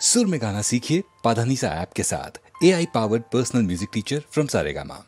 सुर में गाना सीखिए पाधानीसा ऐप के साथ। AI powered personal music teacher from Saregama.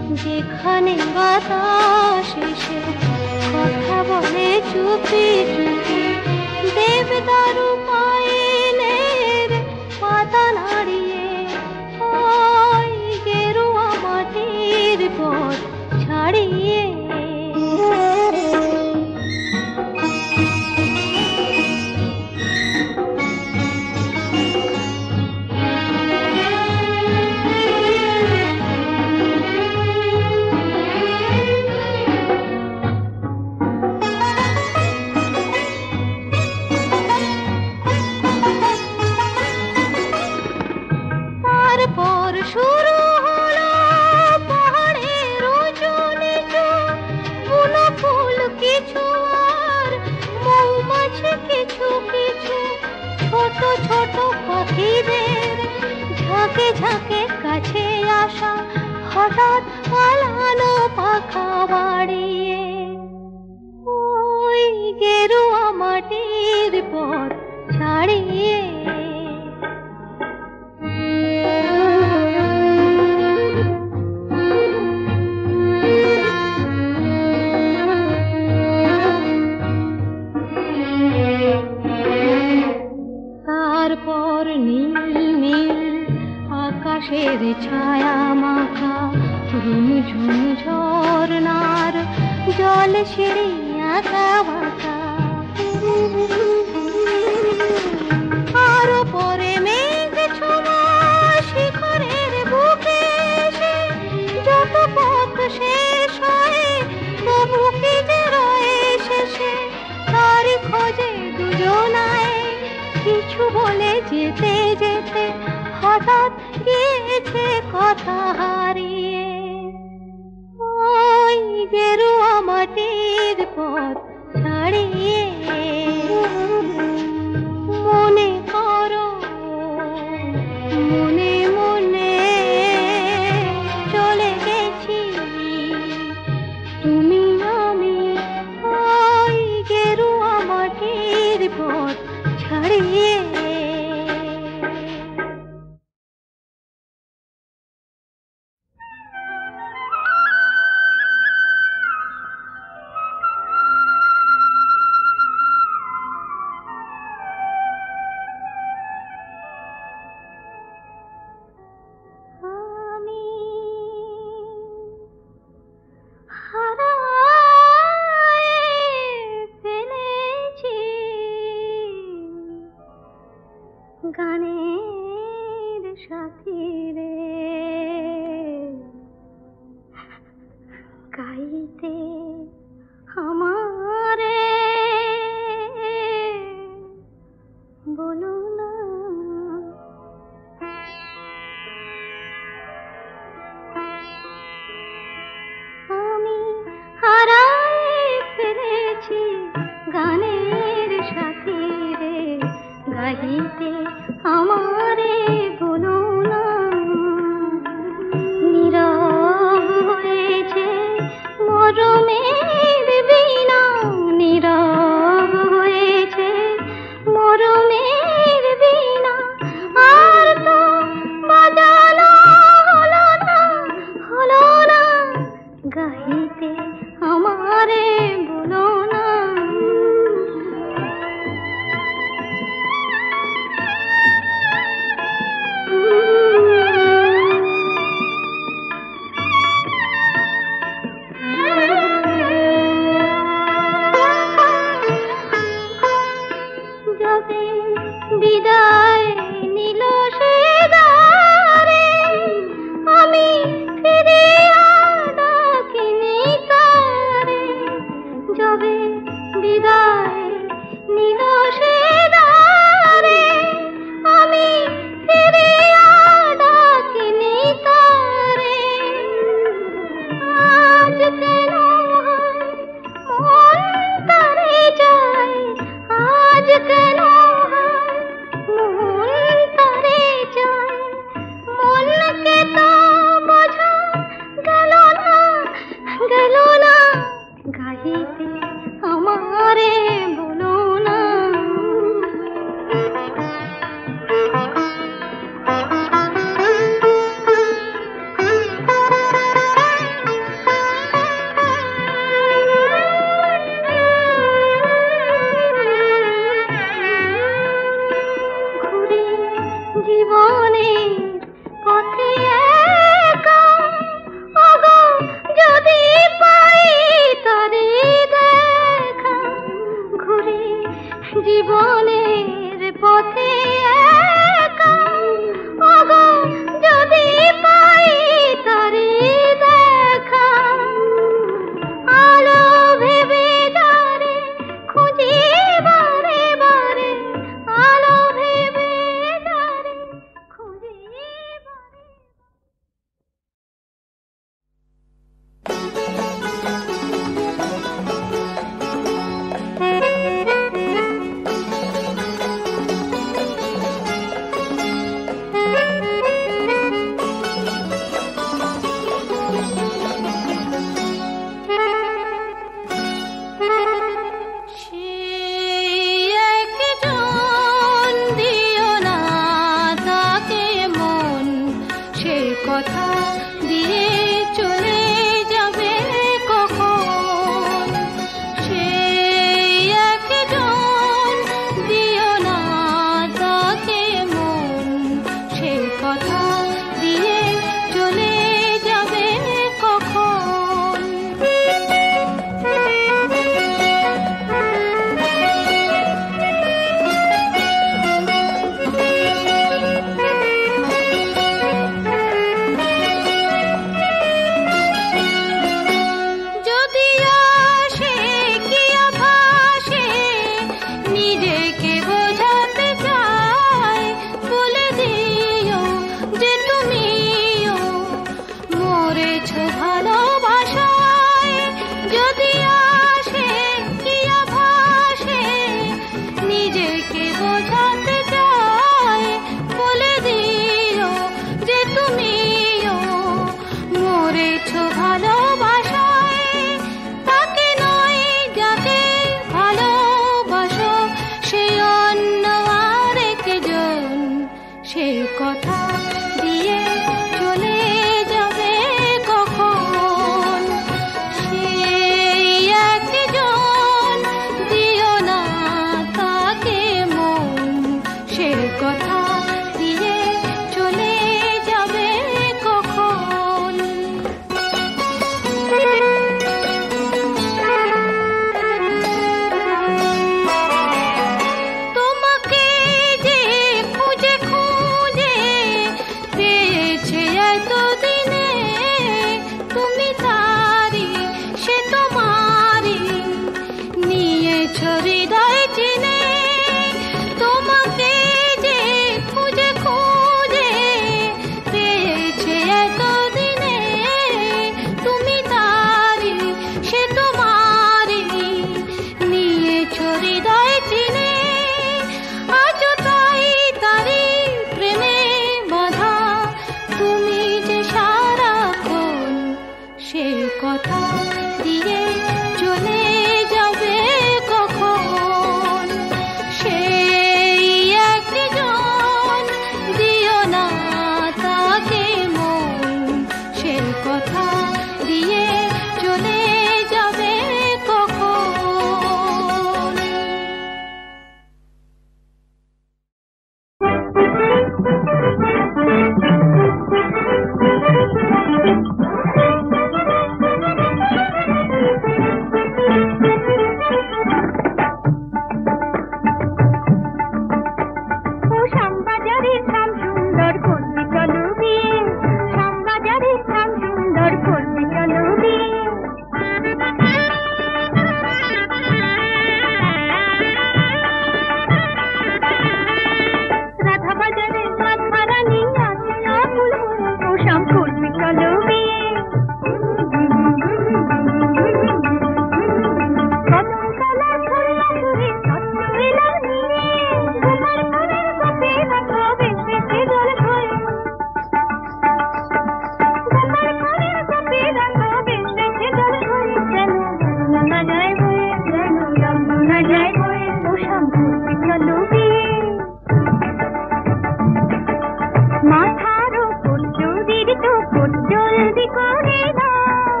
জলদি করে দাও,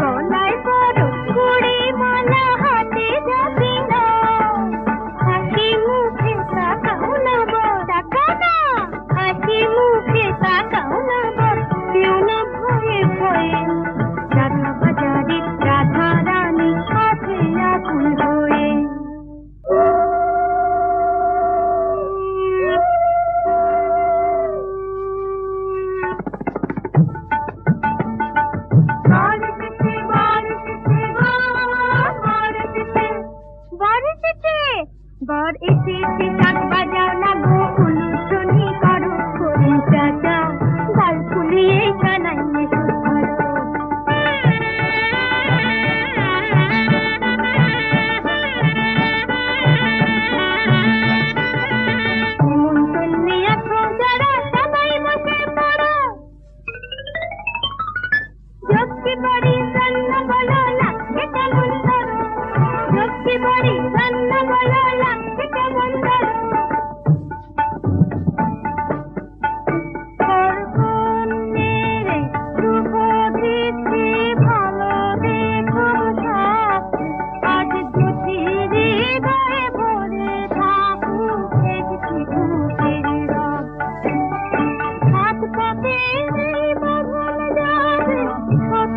গলায় পরো কুড়ি মালা, হাতে যাবি না, হাসি মুখে তাকাও না বল, তাকাও না, হাসি মুখে তাকাও না বল, কেউ না ভয়ে ভয়ে, রাধা বাজারে রাধা রানী আছে আকুল হয়ে। বার এসেছে কাক বাজাও না গো, অনুষ্ঠানি করো করি চাচা, গাল ফুলিয়ে জানাইয়ে সুধর। নিমন্ত্রণে আসো যারা সবাই বসে পড়ো, যক্ষী বাড়ি রান্না বলো লাগছে কেমন ধরো, যক্ষী বাড়ি রান্না বলো লাগছে কেমন ধরো। কর্মণ্যেরে শুভ তিথি ভালো দেখো সব, আজ দুটি হৃদয়ে ভরে থাকুক একটি সুখের রব। হাত পাতে বাঁধন যাবে কত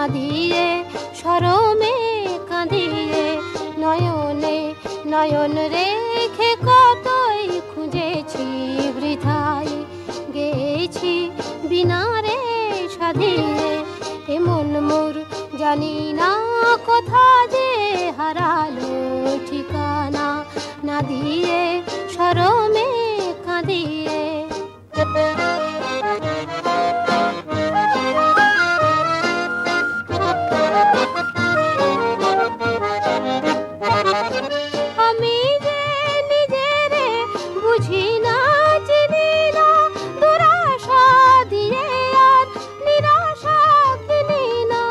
দিয়ে শরমে কাঁদিয়ে নয়নে নয়ন রেখে কতই খুঁজেছি বৃথাই গেছি বিনারে সাধিয়ে এমন মোর জানি না কোথা যে হারালো ঠিকানা না দিয়ে শরমে কাঁদিয়ে আমি যে নিজেরে বুঝি না চিনি না দুরাশা দিয়ে আর নিরাশা কিনি না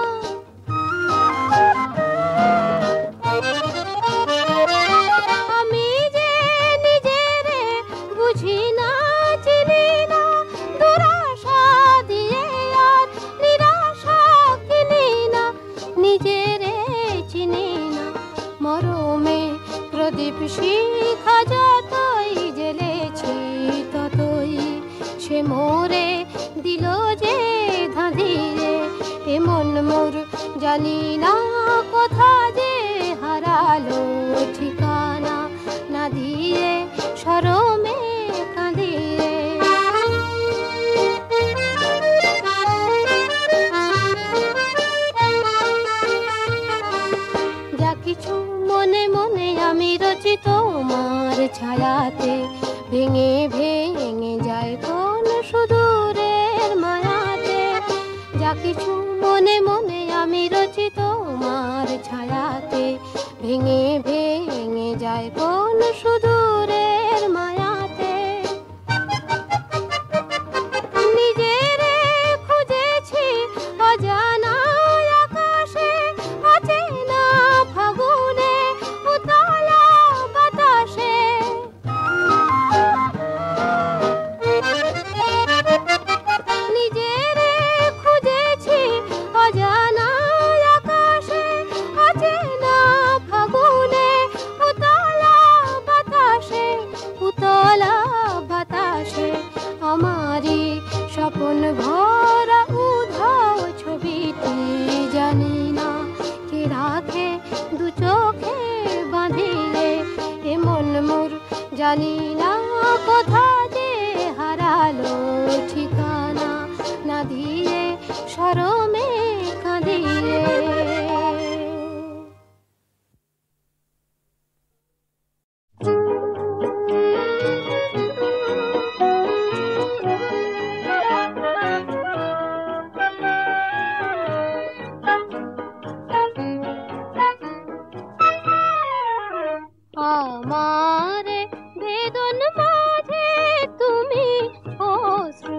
আমি যে নিজেরে বুঝি না চিনি না দুরাশা দিয়ে আর নিরাশা কিনি না নিজেরে চিনি না মরমে প্রদীপ শিখা যতই জ্বেলেছি ততই সে মোরে দিল যে ধাঁধিয়ে এমন মোর জানি না কোথা যে হারালো ঠিকানা না দিয়ে শরমে কাঁদিয়ে যা কিছু মনে মনে আমি রচি তোমার ছায়াতে ভেঙে ভেঙে যায় কোন সুদূরের মায়াতে যা কিছু মনে মনে আমি রচি তোমার ছায়াতে ভেঙে ভেঙে যায় কোন সুদূরের মায়াতে নিজেরে খুঁজেছি অজানা আকাশে অচেনা ফাগুনে উতলা বাতাসে নিজেরে খুঁজেছি অজানা আকাশে অচেনা ফাগুনে উতলা বাতাসে আমারি স্বপ্ন ভরা উধাও ছবিটি জানি না কে রাখে দু চোখে বাঁধিয়ে এমন মোর জানি না কোথা যে হারালো ঠিকানা না দিয়ে শরমে কাঁদিয়ে আমার বেদন মাঝে তুমি অশ্রু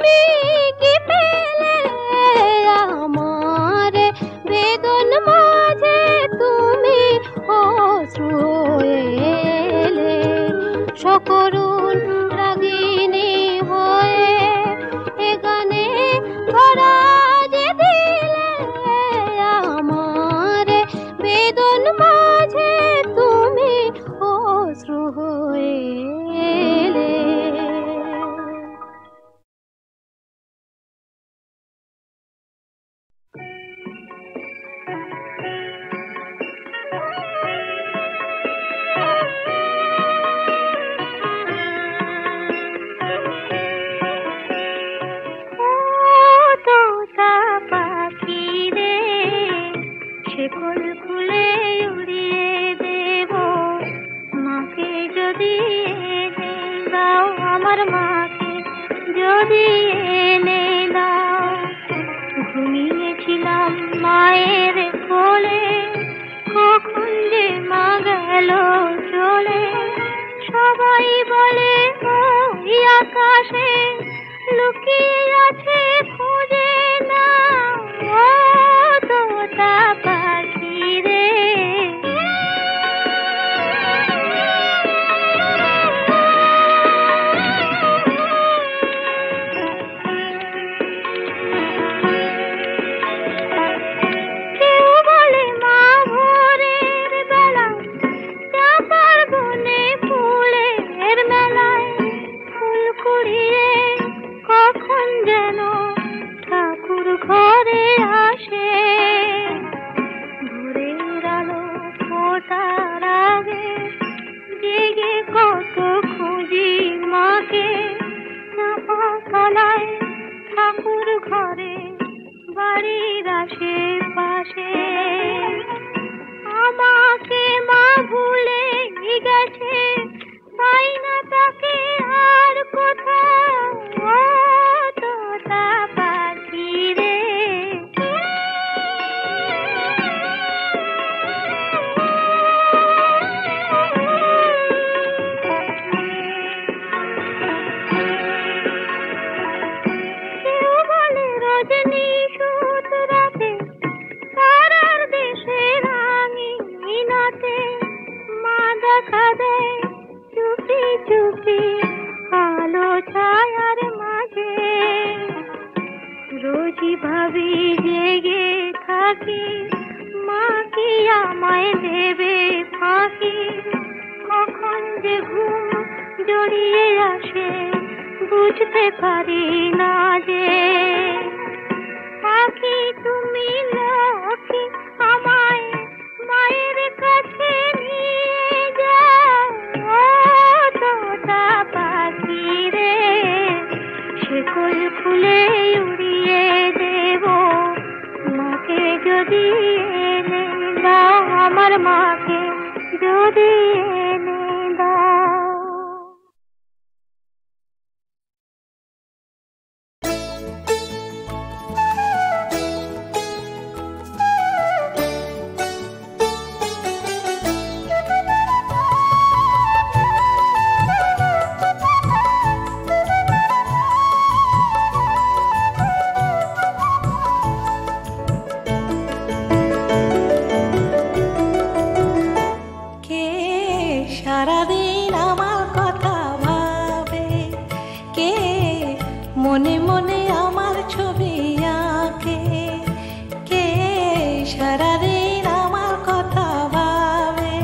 তুমি কি পেলে আমার বেদন মাঝে তুমি অশ্রু এলে সকরুণ রাগিনী হয়ে এ গানে ভরা যে দিলে আমার বেদন মাঝে তুমি অশ্রু হয়ে এলে। শেকল খুলে উড়িয়ে দেব মাকে যদি এনে দাও, আমার মাকে যদি এনে দাও। ঘুমিয়েছিলাম মায়ের কোলে, কখন যে মা গেল চলে। সবাই বলে ওই আকাশে লুকিয়ে আছে, খুঁজে না ও তোতা পাখি রে। কেউ বলে মা ভোরের বেলায় চাপার বনে ফুলের মেলায় ফুল কুড়িয়ে কখন যেন ঠাকুর ঘরে আসে। ভোরের আলো ফোটার আগে জেগে কত খুঁজি মাকে, চাপা তলায় ঠাকুর ঘরে বাড়ির আশেপাশে। আমাকে মা ভুলে গেছে, পাই না তাকে আর কোথাও ও তোতা পাখি রে। কেউ বলে রজনী সুত রাতে তারার দেশে রাঙিনাতে মা দেখা দেয় চুপি চুপি আলো ছায়ার মাঝে। রোজই ভাবি জেগে থাকি মা কি আমায় দেবে ফাঁকি। কখন যে ঘুম জড়িয়ে আসে বুঝতে পারি না যে। পাখি তুমি লক্ষ্মী আমায় মায়ের কাছে নিয়ে যাও ও তোতা পাখি রে। শেকল খুলে উড়িয়ে দেব মাকে যদি এনে দাও, আমার মাকে যদি এনে দাও। সারাদিন আমার কথা ভাবে, কে মনে মনে আমার ছবি আঁকে। কে সারাদিন আমার কথা ভাবে,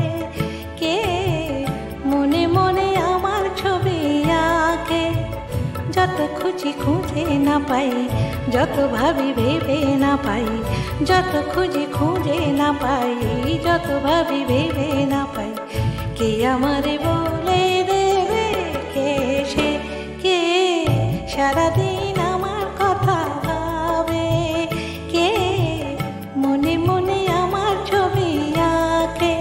কে মনে মনে আমার ছবি আঁকে। যত খুঁজি খুঁজে না পাই, যত ভাবি ভেবে না পাই, যত খুঁজি খুঁজে না পাই, যত ভাবি ভেবে না পাই। কে আমারে বলে দেবে, কে সে, কে সারাদিন আমার কথা ভাবে, কে মনে মনে আমার ছবি আঁকে।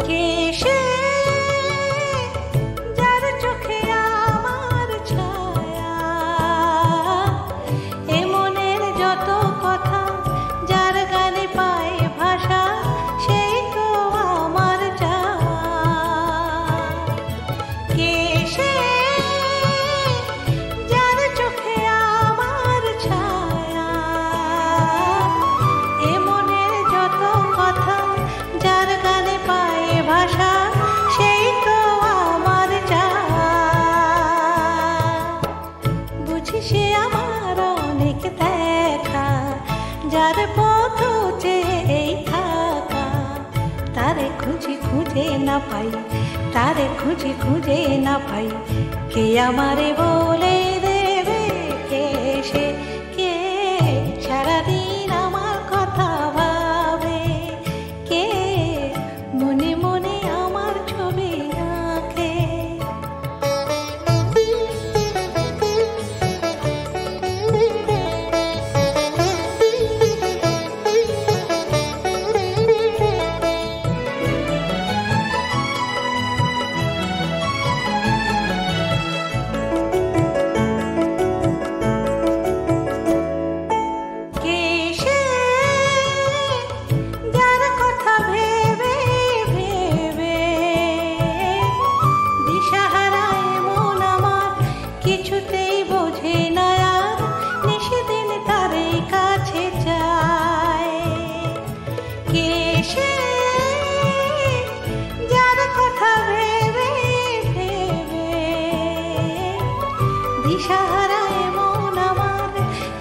কে সে যার চোখে আমার ছায়া যার পথ চেয়ে এই থাকা, তারে খুঁজে খুঁজে না পাই, তারে খুঁজে খুঁজে না পাই, কে আমারে বলে দেবে কে সে, কে সারাদিন আমার কথা ভাবে, কে মনে মনে আমার ছবি আঁকে।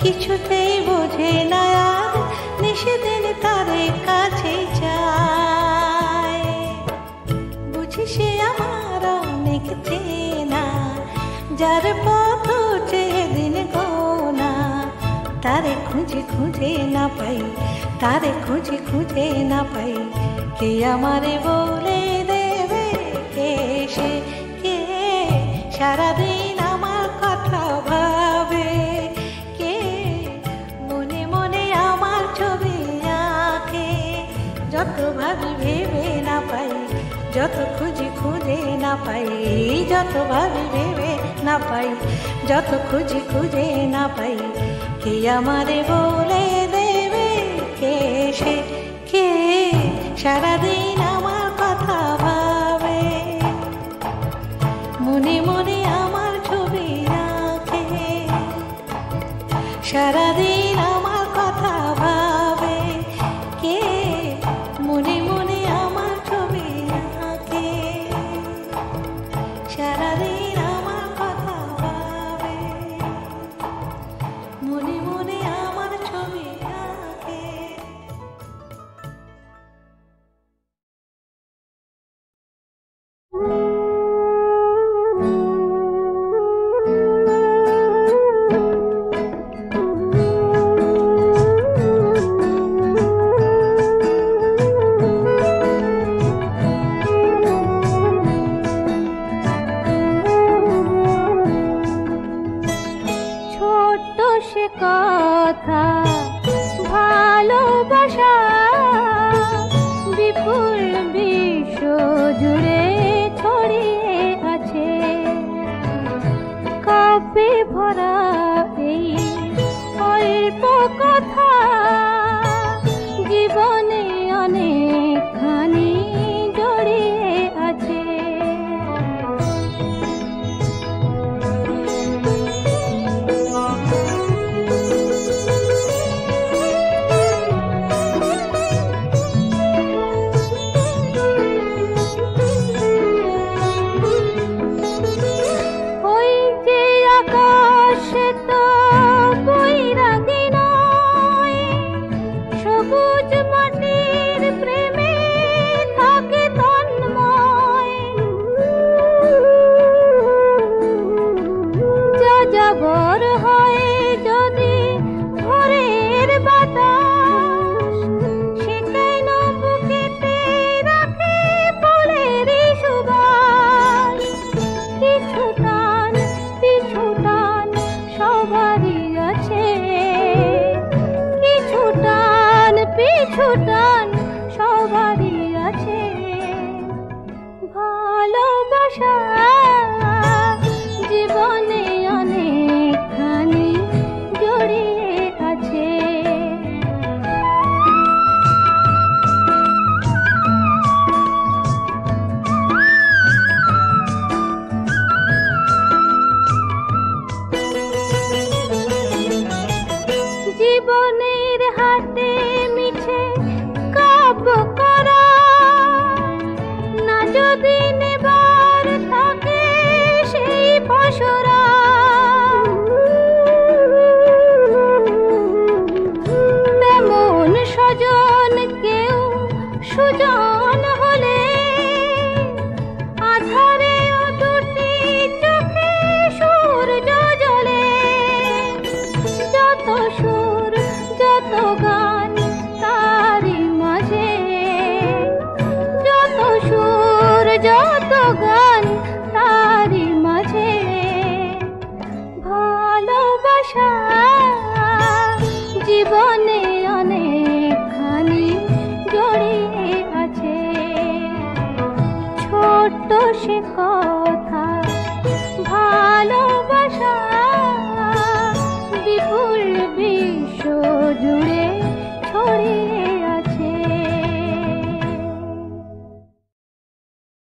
কিছুতেই বোঝে না আর, নিষেদিন তারে কাছে যায়। বুঝি সে আমার অনেক চেনা, যার পথ চেয়ে দিন গোনা, তারে খুঁজে খুঁজে না পাই, তারে খুঁজে খুঁজে না পাই, কে আমারে বলে দেবে কে সে, কে সারাদিন আমার কথা ভাবে, কে মনে মনে আমার ছবি আঁকে। যত ভাবি ভেবে না পাই, যত খুঁজি খুঁজে না পাই, যত ভাবি ভেবে না পাই, যত খুঁজি খুঁজে না পাই, কে আমারে বলে দেবে কে সে, কে সারাদিন আমার কথা ভাবে, মনে মনে আমার ছবি আঁকে, সারাদিন আমার কথা ভাবে, কে মনে মনে আমার ছবি আঁকে, সারাদিন আমার কথা ভাবে, মনে মনে আমার ছবি আঁকে। ছোট্ট সে কথা ভালোবাসা বিপুল বিশ্ব জুড়ে ছড়িয়ে আছে, কাব্যে ভরা এই অল্প কথা জীবনে অনেকখানি জড়িয়ে আছে। ওই যে আকাশ তো বৈরাগী নয়, সবুজ মাটির প্রেমে থাকে তন্ময়, যাযাবর হয় যদি ভোরের বাতাস, সে কেন বুকেতে রাখে ফুলেরই সুবাস। কিছু টান পিছু টান সবারই আছে, কিছু টান পিছু টান সবারই আছে, ভালোবাসা জীবনে অনেক সে কত